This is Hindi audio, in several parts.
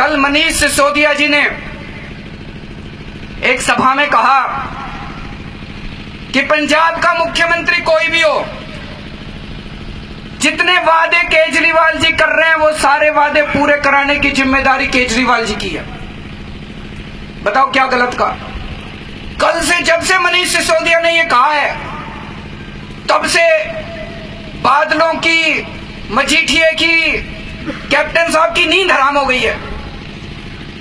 कल मनीष सिसोदिया जी ने एक सभा में कहा कि पंजाब का मुख्यमंत्री कोई भी हो, जितने वादे केजरीवाल जी कर रहे हैं वो सारे वादे पूरे कराने की जिम्मेदारी केजरीवाल जी की है। बताओ क्या गलत कहा? कल से जब से मनीष सिसोदिया ने ये कहा है तब से बादलों की, मजीठिए की, कैप्टन साहब की नींद हराम हो गई है।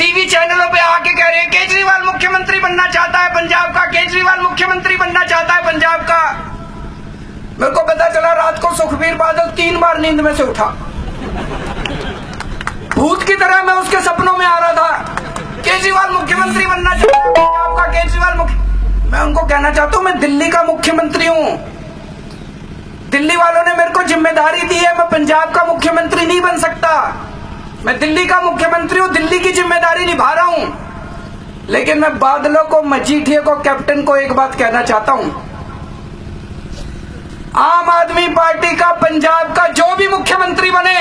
टीवी चैनलों पे आके कह रहे हैं केजरीवाल मुख्यमंत्री बनना चाहता है पंजाब का, केजरीवाल मुख्यमंत्री बनना चाहता है पंजाब का। मेरे को पता चला रात को सुखबीर बादल 3 बार नींद में से उठा, भूत की तरह मैं उसके सपनों में आ रहा था। केजरीवाल मुख्यमंत्री बनना चाहता है पंजाब का, केजरीवाल मैं उनको कहना चाहता हूं मैं दिल्ली का मुख्यमंत्री हूं। दिल्ली वालों ने मेरे को जिम्मेदारी दी है, मैं पंजाब का मुख्यमंत्री नहीं बन सकता। मैं दिल्ली का मुख्यमंत्री हूं, दिल्ली की जिम्मेदारी निभा रहा हूं। लेकिन मैं बादलों को, मजीठिए को, कैप्टन को एक बात कहना चाहता हूं, आम आदमी पार्टी का पंजाब का जो भी मुख्यमंत्री बने,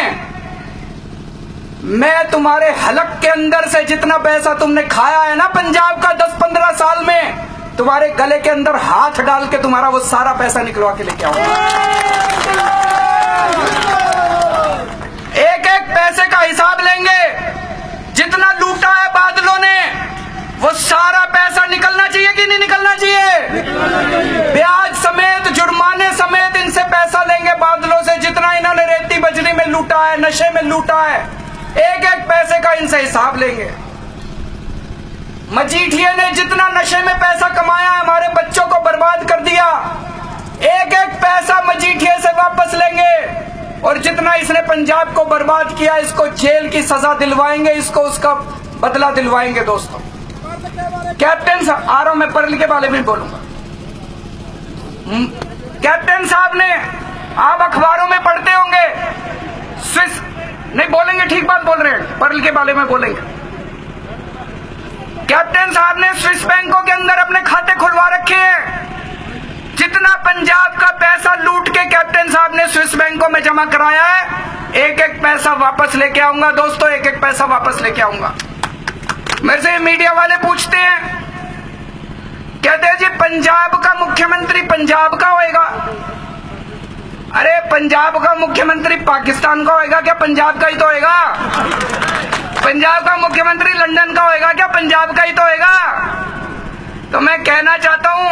मैं तुम्हारे हलक के अंदर से जितना पैसा तुमने खाया है ना पंजाब का 10-15 साल में, तुम्हारे गले के अंदर हाथ डाल के तुम्हारा वो सारा पैसा निकलवा के लेके आऊंगा। एक एक पैसे का हिसाब लेंगे। जितना लूटा है बादलों ने वो सारा पैसा निकलना चाहिए कि नहीं निकलना चाहिए? ब्याज समेत, जुर्माने समेत इनसे पैसा लेंगे बादलों से। जितना इन्होंने रेती बजरी में लूटा है, नशे में लूटा है, एक एक पैसे का इनसे हिसाब लेंगे। मजीठिए ने जितना नशे में पैसा कमाया, हमारे बच्चों को बर्बाद कर दिया, एक एक पैसा मजीठिए से वापस लेंगे। और जितना इसने पंजाब को बर्बाद किया, इसको जेल की सजा दिलवाएंगे, इसको उसका बदला दिलवाएंगे। दोस्तों, कैप्टन साहब, आ रहा हूं मैं परल के बारे में बोलूंगा। कैप्टन साहब ने, आप अखबारों में पढ़ते होंगे, स्विस नहीं बोलेंगे, ठीक बात बोल रहे हैं, परल के बारे में बोलेंगे। कैप्टन साहब ने स्विस बैंकों के अंदर अपने खाते खुलवा रखे हैं। जितना पंजाब का पैसा लूट के कैप्टन साहब ने स्विस बैंकों में जमा कराया है, एक एक पैसा वापस लेके आऊंगा। दोस्तों, एक एक पैसा वापस लेके आऊंगा। मेरे से मीडिया वाले पूछते हैं, कहते हैं जी पंजाब का मुख्यमंत्री पंजाब का होएगा। अरे पंजाब का मुख्यमंत्री पाकिस्तान का होएगा क्या? पंजाब का ही तो होएगा। पंजाब का मुख्यमंत्री लंदन का होएगा क्या? पंजाब का ही तो होएगा। तो मैं कहना चाहता हूं,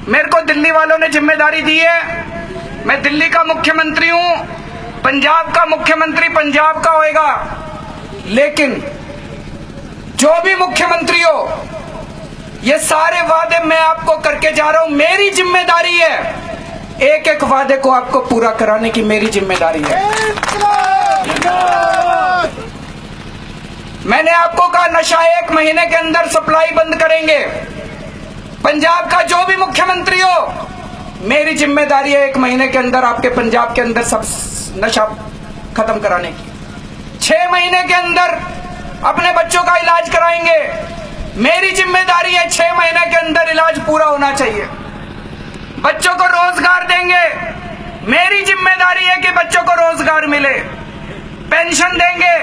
मेरे को दिल्ली वालों ने जिम्मेदारी दी है, मैं दिल्ली का मुख्यमंत्री हूं, पंजाब का मुख्यमंत्री पंजाब का होएगा। लेकिन जो भी मुख्यमंत्री हो, ये सारे वादे मैं आपको करके जा रहा हूं, मेरी जिम्मेदारी है। एक एक वादे को आपको पूरा कराने की मेरी जिम्मेदारी है। मैंने आपको कहा नशा 1 महीने के अंदर सप्लाई बंद करेंगे। पंजाब का जो भी मुख्यमंत्री हो, मेरी जिम्मेदारी है 1 महीने के अंदर आपके पंजाब के अंदर सब नशा खत्म कराने की। 6 महीने के अंदर अपने बच्चों का इलाज कराएंगे। मेरी जिम्मेदारी है 6 महीने के अंदर इलाज पूरा होना चाहिए। बच्चों को रोजगार देंगे, मेरी जिम्मेदारी है कि बच्चों को रोजगार मिले। पेंशन देंगे,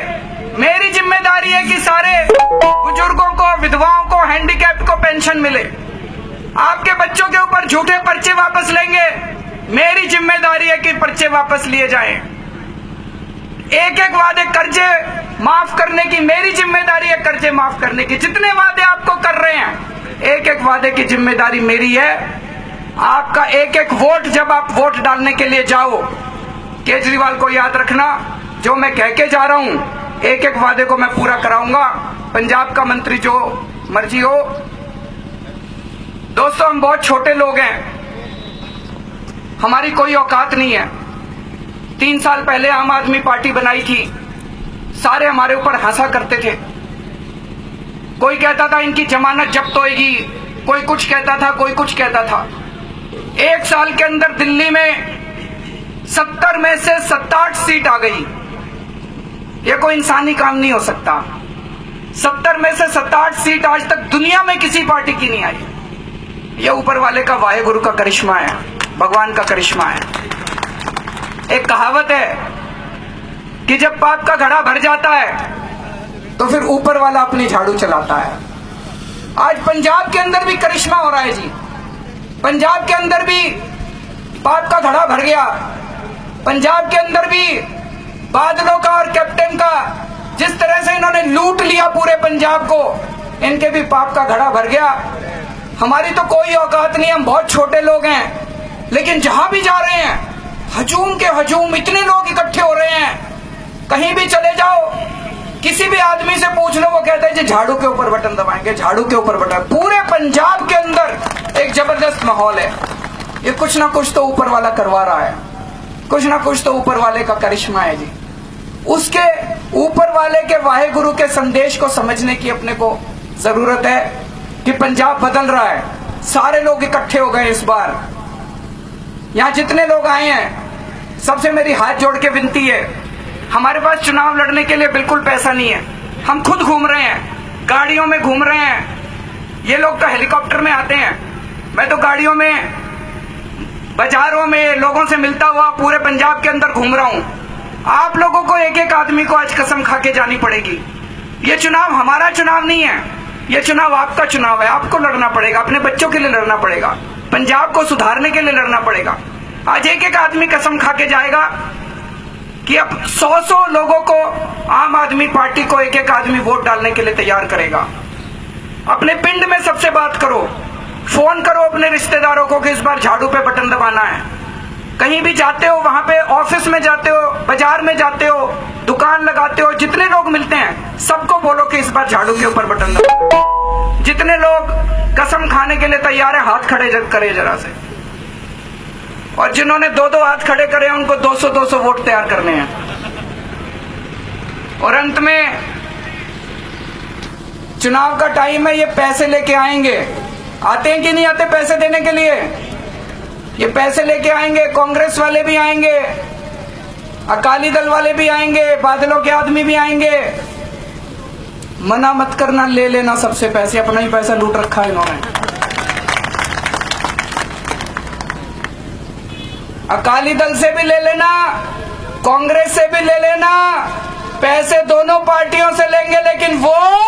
मेरी जिम्मेदारी है कि सारे बुजुर्गों को, विधवाओं को, हैंडीकैप्ड को पेंशन मिले। आपके बच्चों के ऊपर झूठे पर्चे वापस लेंगे, मेरी जिम्मेदारी है कि पर्चे वापस लिए जाएं। एक एक वादे, कर्जे माफ करने की मेरी जिम्मेदारी है, कर्जे माफ करने की। जितने वादे आपको कर रहे हैं, एक एक वादे की जिम्मेदारी मेरी है। आपका एक एक वोट, जब आप वोट डालने के लिए जाओ, केजरीवाल को याद रखना, जो मैं कह के जा रहा हूं, एक एक वादे को मैं पूरा कराऊंगा। पंजाब का मंत्री जो मर्जी हो। दोस्तों, हम बहुत छोटे लोग हैं, हमारी कोई औकात नहीं है। 3 साल पहले आम आदमी पार्टी बनाई थी, सारे हमारे ऊपर हंसा करते थे। कोई कहता था इनकी जमानत जब्त होएगी, कोई कुछ कहता था, कोई कुछ कहता था। 1 साल के अंदर दिल्ली में 70 में से 67 सीट आ गई। ये कोई इंसानी काम नहीं हो सकता। 70 में से 67 सीट आज तक दुनिया में किसी पार्टी की नहीं आई। ये ऊपर वाले का, वाहेगुरु का करिश्मा है, भगवान का करिश्मा है। एक कहावत है कि जब पाप का घड़ा भर जाता है तो फिर ऊपर वाला अपनी झाड़ू चलाता है। आज पंजाब के अंदर भी करिश्मा हो रहा है जी। पंजाब के अंदर भी पाप का घड़ा भर गया। पंजाब के अंदर भी बादलों का और कैप्टन का जिस तरह से इन्होंने लूट लिया पूरे पंजाब को, इनके भी पाप का घड़ा भर गया। हमारी तो कोई औकात नहीं, हम बहुत छोटे लोग हैं, लेकिन जहां भी जा रहे हैं हजूम के हजूम इतने लोग इकट्ठे हो रहे हैं। कहीं भी चले जाओ, किसी भी आदमी से पूछ लो, वो कहता है जी झाड़ू के ऊपर बटन दबाएंगे, झाड़ू के ऊपर बटन। पूरे पंजाब के अंदर एक जबरदस्त माहौल है। ये कुछ ना कुछ तो ऊपर वाला करवा रहा है, कुछ ना कुछ तो ऊपर वाले का करिश्मा है जी। उसके ऊपर वाले के वाहेगुरु के संदेश को समझने की अपने को जरूरत है कि पंजाब बदल रहा है। सारे लोग इकट्ठे हो गए इस बार। यहां जितने लोग आए हैं, सबसे मेरी हाथ जोड़ के विनती है, हमारे पास चुनाव लड़ने के लिए बिल्कुल पैसा नहीं है। हम खुद घूम रहे हैं, गाड़ियों में घूम रहे हैं। ये लोग तो हेलीकॉप्टर में आते हैं, मैं तो गाड़ियों में, बाजारों में लोगों से मिलता हुआ पूरे पंजाब के अंदर घूम रहा हूं। आप लोगों को एक एक आदमी को आज कसम खा के जानी पड़ेगी। ये चुनाव हमारा चुनाव नहीं है, ये चुनाव आपका चुनाव है। आपको लड़ना पड़ेगा, अपने बच्चों के लिए लड़ना पड़ेगा, पंजाब को सुधारने के लिए लड़ना पड़ेगा। आज एक एक आदमी कसम खा के जाएगा कि अब 100 लोगों को, आम आदमी पार्टी को एक एक आदमी वोट डालने के लिए तैयार करेगा। अपने पिंड में सबसे बात करो, फोन करो अपने रिश्तेदारों को कि इस बार झाड़ू पे बटन दबाना है। कहीं भी जाते हो, वहां पे ऑफिस में जाते हो, बाजार में जाते हो, दुकान लगाते हो, जितने लोग मिलते हैं सबको बोलो कि इस बार झाड़ू के ऊपर बटन दबाओ। जितने लोग कसम खाने के लिए तैयार है हाथ खड़े करे जरा से, और जिन्होंने 2-2 हाथ खड़े करे उनको 200-200 वोट तैयार करने हैं। और अंत में चुनाव का टाइम है, ये पैसे लेके आएंगे। आते हैं कि नहीं आते पैसे देने के लिए? ये पैसे लेके आएंगे, कांग्रेस वाले भी आएंगे, अकाली दल वाले भी आएंगे, बादलों के आदमी भी आएंगे। मना मत करना, ले लेना सबसे पैसे, अपना ही पैसा लूट रखा है इन्होंने। अकाली दल से भी ले लेना, कांग्रेस से भी ले लेना, पैसे दोनों पार्टियों से लेंगे, लेकिन वोट